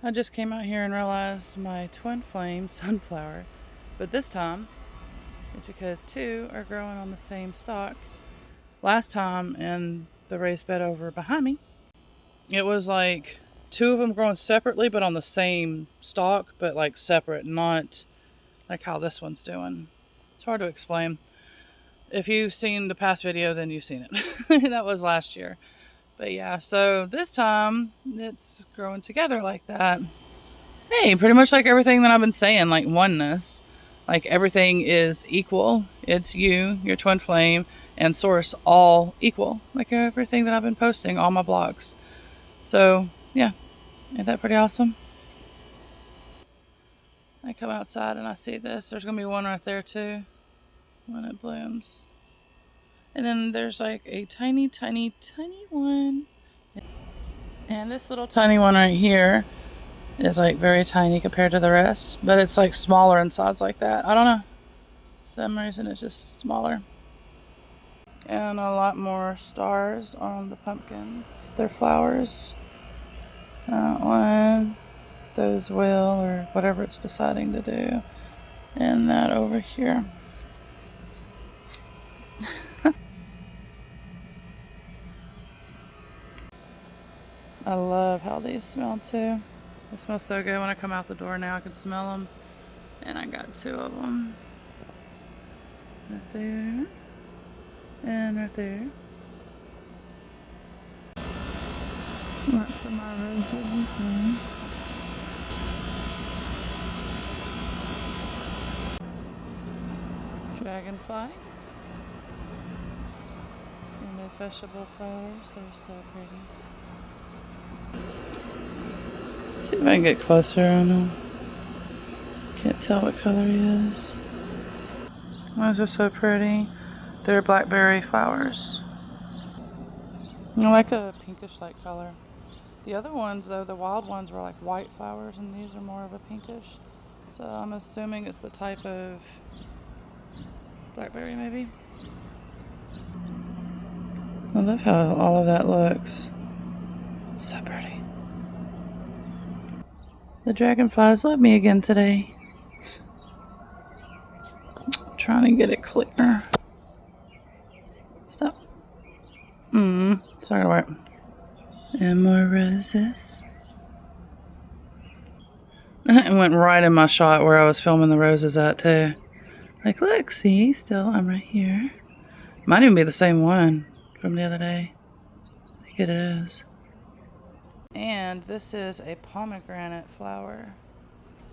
I just came out here and realized my twin flame sunflower, but this time it's because two are growing on the same stalk. Last time in the raised bed over behind me, it was like two of them growing separately but on the same stalk, but like separate, not like how this one's doing. It's hard to explain. If you've seen the past video, then you've seen it. That was last year. But yeah, so this time it's growing together like that. Hey, pretty much like everything that I've been saying, like oneness. Like everything is equal. It's you, your twin flame, and source all equal. Like everything that I've been posting, all my blogs. So yeah, ain't that pretty awesome? I come outside and I see this. There's gonna be one right there too when it blooms. And then there's like a tiny, tiny, tiny one. And this little tiny one right here is like very tiny compared to the rest. But it's like smaller in size like that. I don't know. For some reason it's just smaller. And a lot more stars on the pumpkins. They're flowers. That one. Those will, or whatever it's deciding to do. And that over here. I love how these smell too. They smell so good when I come out the door now. I can smell them. And I got two of them. Right there. And right there. Lots of my roses, man. Dragonfly. And those vegetable flowers, they're so pretty. See if I can get closer on them. Can't tell what color he is. Those are so pretty. They're blackberry flowers. I like a pinkish light color. The other ones though, the wild ones were like white flowers and these are more of a pinkish. So I'm assuming it's the type of blackberry maybe. I love how all of that looks. So pretty. The dragonflies love me again today. I'm trying to get it clear. Stop. It's not gonna work. And more roses. It went right in my shot where I was filming the roses at too. Like, look, see, still I'm right here. Might even be the same one from the other day. I think it is. And this is a pomegranate flower.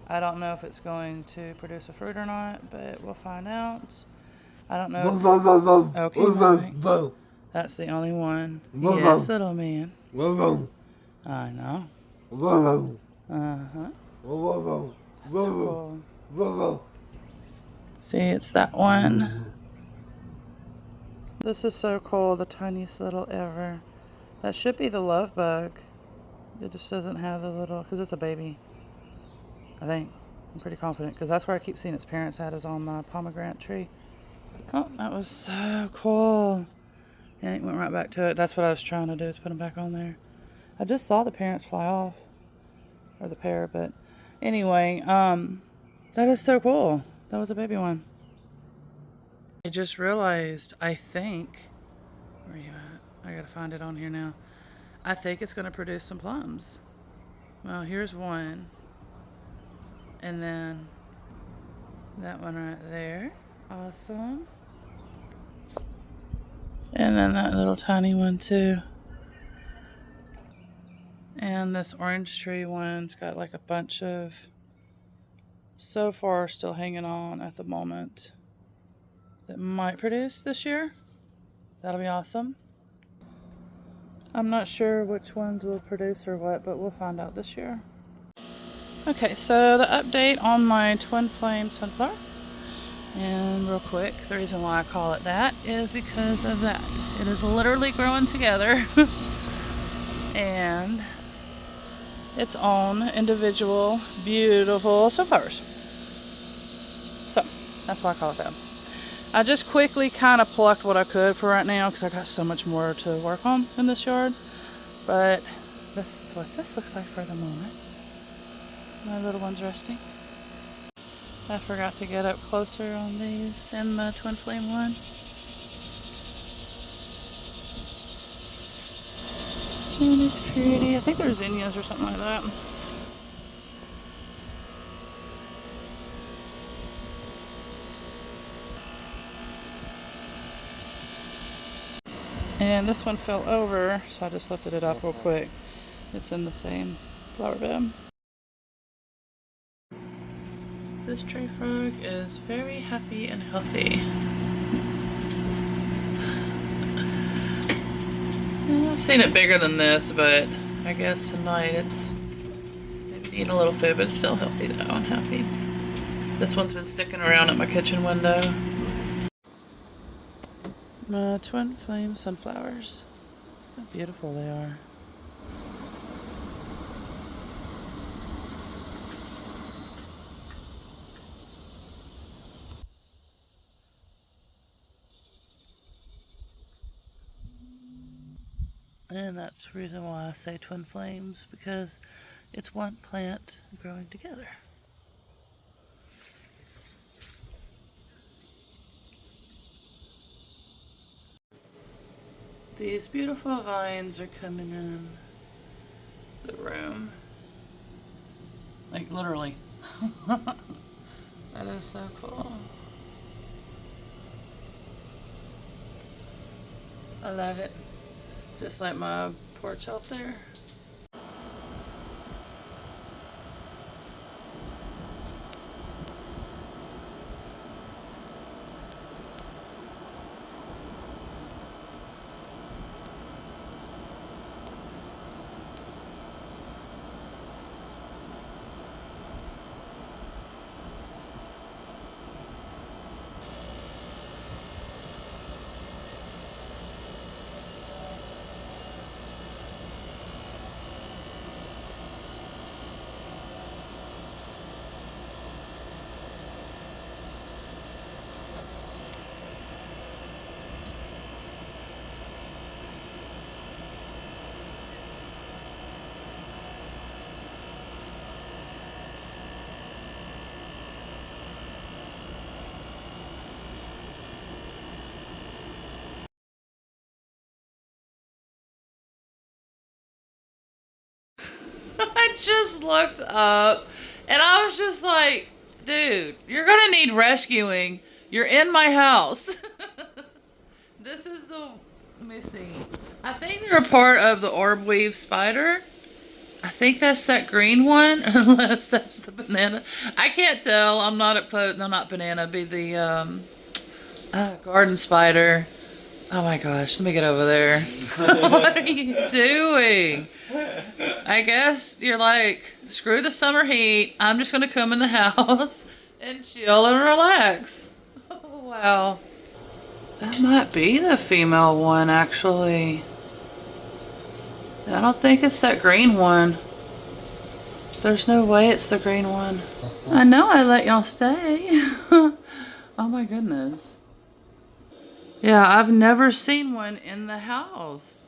I don't know if it's going to produce a fruit or not, but we'll find out. I don't know. Okay, Mike. That's the only one. Yes, little man. I know. Uh-huh. That's so cool. See, it's that one. This is so cool, the tiniest little ever. That should be the love bug. It just doesn't have the little, because it's a baby. I think. I'm pretty confident, because that's where I keep seeing its parents at, is on my pomegranate tree. Oh, that was so cool. Yeah, it went right back to it. That's what I was trying to do, is put them back on there. I just saw the parents fly off. Or the pair, but anyway, that is so cool. That was a baby one. I just realized, I think, where are you at? I gotta find it on here now. I think it's gonna produce some plums. Well, here's one. And then that one right there. Awesome. And then that little tiny one too. And this orange tree one's got like a bunch of, so far still hanging on at the moment, that might produce this year. That'll be awesome. I'm not sure which ones will produce or what, but we'll find out this year. Okay, so the update on my twin flame sunflower. And real quick, the reason why I call it that is because of that. It is literally growing together. And its own individual beautiful sunflowers. So that's why I call it that. I just quickly kind of plucked what I could for right now because I got so much more to work on in this yard. But this is what this looks like for the moment. My little one's resting. I forgot to get up closer on these in the twin flame one. And it's pretty. I think they're zinnias or something like that. And this one fell over, so I just lifted it up real quick. It's in the same flower bed. This tree frog is very happy and healthy. I've seen it bigger than this, but I guess tonight it's maybe eating a little food, but it's still healthy though and happy. This one's been sticking around at my kitchen window. My twin flame sunflowers. How beautiful they are. And that's the reason why I say twin flames, because it's one plant growing together. These beautiful vines are coming in the room. Like literally. That is so cool. I love it. Just like my porch out there. I just looked up and I was just like, dude, you're gonna need rescuing. You're in my house. This is the, let me see. I think they're a part of the orb weave spider. I think that's that green one, unless that's the banana. I can't tell. I'm not at no, not banana. Be the garden spider. Oh my gosh, let me get over there. What are you doing? I guess you're like, screw the summer heat. I'm just gonna come in the house and chill and relax. Oh wow. That might be the female one actually. I don't think it's that green one. There's no way it's the green one. I know I let y'all stay. Oh my goodness. Yeah, I've never seen one in the house.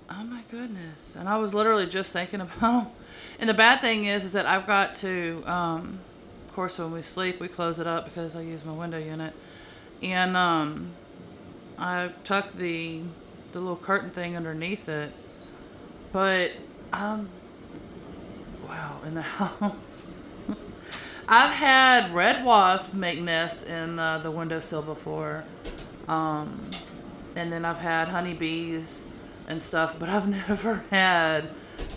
Oh my goodness. And I was literally just thinking about, and the bad thing is that I've got to, of course when we sleep we close it up because I use my window unit. And I tuck the little curtain thing underneath it. But, wow, in the house. I've had red wasps make nests in the windowsill before. And then I've had honeybees and stuff, but I've never had,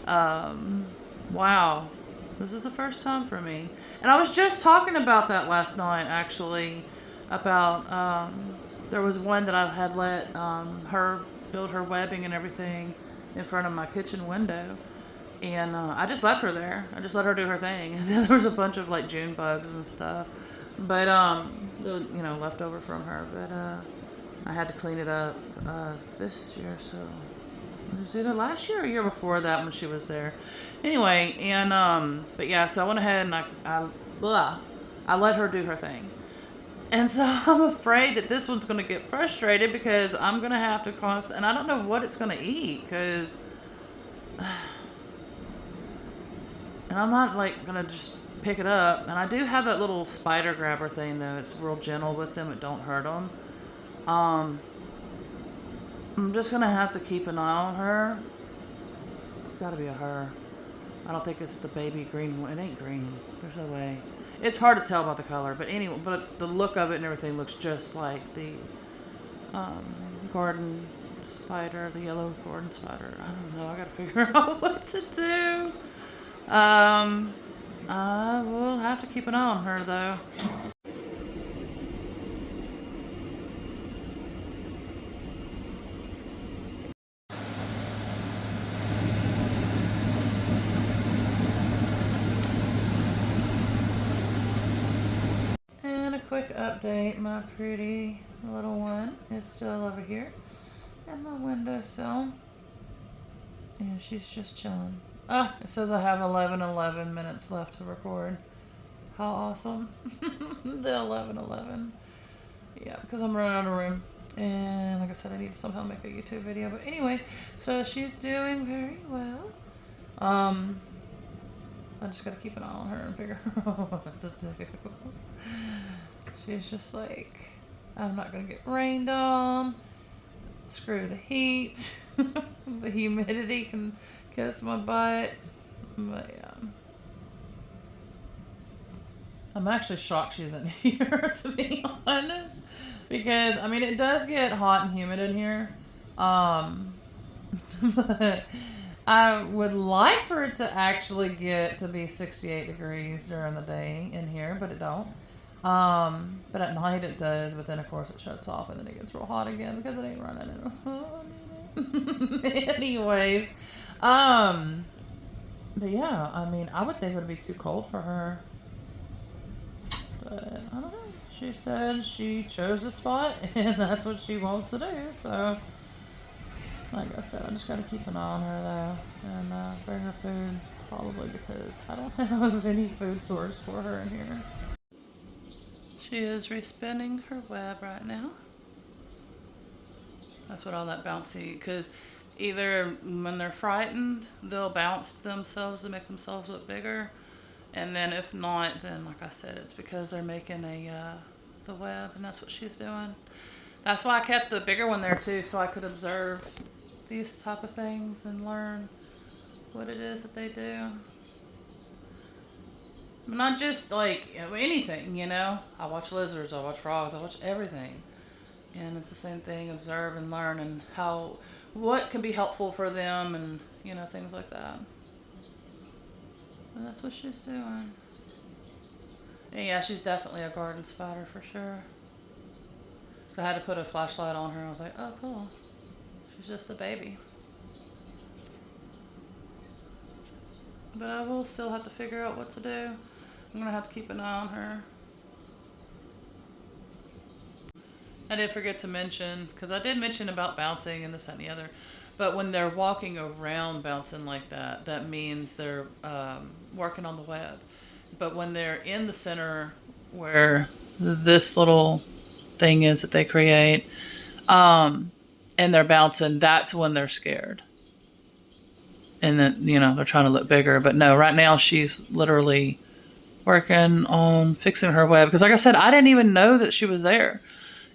wow, this is the first time for me. And I was just talking about that last night, actually, about, there was one that I had let her build her webbing and everything in front of my kitchen window. And I just left her there. I just let her do her thing. And then there was a bunch of like June bugs and stuff. But, you know, left over from her. But I had to clean it up this year, so it was either last year or year before that when she was there. Anyway, and but yeah, so I went ahead and I let her do her thing. And so I'm afraid that this one's going to get frustrated because I'm going to have to and I don't know what it's going to eat because And I'm not like gonna just pick it up. And I do have that little spider grabber thing though. It's real gentle with them. It don't hurt them. I'm just gonna have to keep an eye on her. Gotta be a her. I don't think it's the baby green one. It ain't green. There's no way. It's hard to tell about the color, but anyway, but the look of it and everything looks just like the garden spider, the yellow garden spider. I don't know. I gotta figure out what to do. I will have to keep an eye on her though. And a quick update, my pretty little one is still over here at my windowsill. And she's just chilling. Ah, it says I have 11 minutes left to record. How awesome. The 11. Yeah, because I'm running out of room. And like I said, I need to somehow make a YouTube video. But anyway, so she's doing very well. I just gotta keep an eye on her and figure out what to do. She's just like, I'm not gonna get rained on. Screw the heat. The humidity can kiss my butt. But yeah. I'm actually shocked she isn't here, to be honest. Because, I mean, it does get hot and humid in here. But I would like for it to actually get to be 68 degrees during the day in here, but it don't. But at night it does, but then of course it shuts off and then it gets real hot again because it ain't running. Anyways, but yeah, I mean, I would think it would be too cold for her. But I don't know. She said she chose a spot and that's what she wants to do. So, like I said, I just got to keep an eye on her though and bring her food. Probably because I don't have any food source for her in here. She is respinning her web right now. That's what all that bouncy, because either when they're frightened, they'll bounce themselves to make themselves look bigger. And then if not, then like I said, it's because they're making the web, and that's what she's doing. That's why I kept the bigger one there too, so I could observe these type of things and learn what it is that they do. Not just like anything, you know. I watch lizards, I watch frogs, I watch everything. And it's the same thing, observe and learn and what can be helpful for them and, you know, things like that. And that's what she's doing. And yeah, she's definitely a garden spider for sure. So I had to put a flashlight on her. I was like, oh, cool. She's just a baby. But I will still have to figure out what to do. I'm going to have to keep an eye on her. I did forget to mention, because I did mention about bouncing and this, that, and the other. But when they're walking around bouncing like that, that means they're working on the web. But when they're in the center where this little thing is that they create, and they're bouncing, that's when they're scared. And then, you know, they're trying to look bigger. But no, right now she's literally working on fixing her web. Because like I said, I didn't even know that she was there.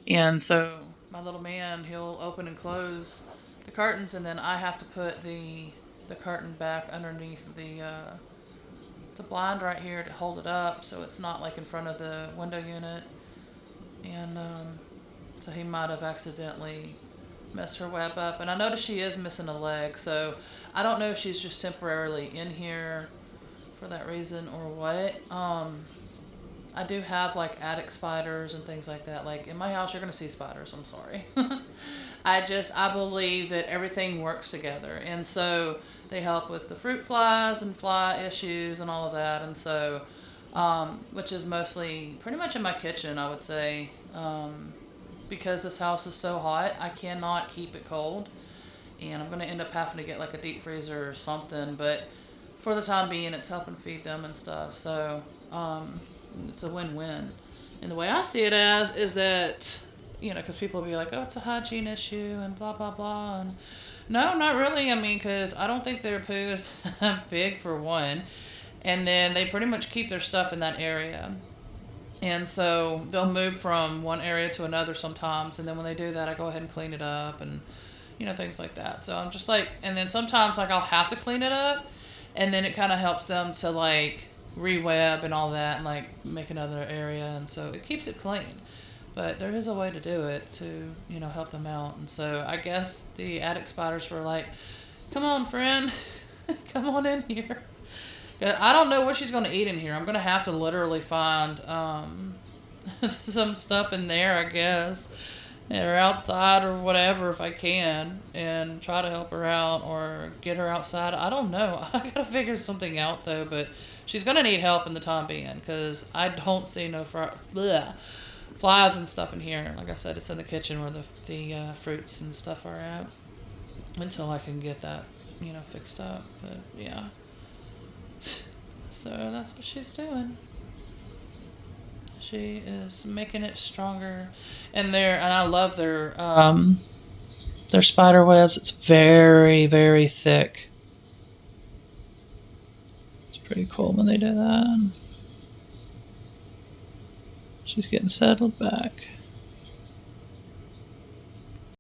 And so my little man, he'll open and close the curtains, and then I have to put the curtain back underneath the blind right here to hold it up so it's not like in front of the window unit. And so he might have accidentally messed her web up. And I noticed she is missing a leg, so I don't know if she's just temporarily in here for that reason or what. I do have like attic spiders and things like that. Like in my house, you're going to see spiders. I'm sorry. I believe that everything works together. And so they help with the fruit flies and fly issues and all of that. And so, which is mostly pretty much in my kitchen, I would say. Because this house is so hot, I cannot keep it cold. And I'm going to end up having to get like a deep freezer or something. But for the time being, it's helping feed them and stuff. So, it's a win-win. And the way I see it as is that, you know, because people will be like, oh, it's a hygiene issue and blah, blah, blah. And no, not really. I mean, because I don't think their poo is that big for one. And then they pretty much keep their stuff in that area. And so they'll move from one area to another sometimes. And then when they do that, I go ahead and clean it up and, things like that. So I'm just like, and then sometimes like I'll have to clean it up. And then it kind of helps them to like reweb and all that and like make another area. And so it keeps it clean. But there is a way to do it to, help them out. And so I guess the attic spiders were like, come on, friend, come on in here. I don't know what she's going to eat in here. I'm going to have to literally find some stuff in there, I guess, or outside or whatever if I can, and try to help her out or get her outside. I don't know. I got to figure something out, though, but she's going to need help in the time being because I don't see no flies and stuff in here. Like I said, it's in the kitchen where the fruits and stuff are at until I can get that, fixed up. But, yeah. So that's what she's doing. She is making it stronger, and I love their spider webs. It's very, very thick. It's pretty cool when they do that. She's getting settled back.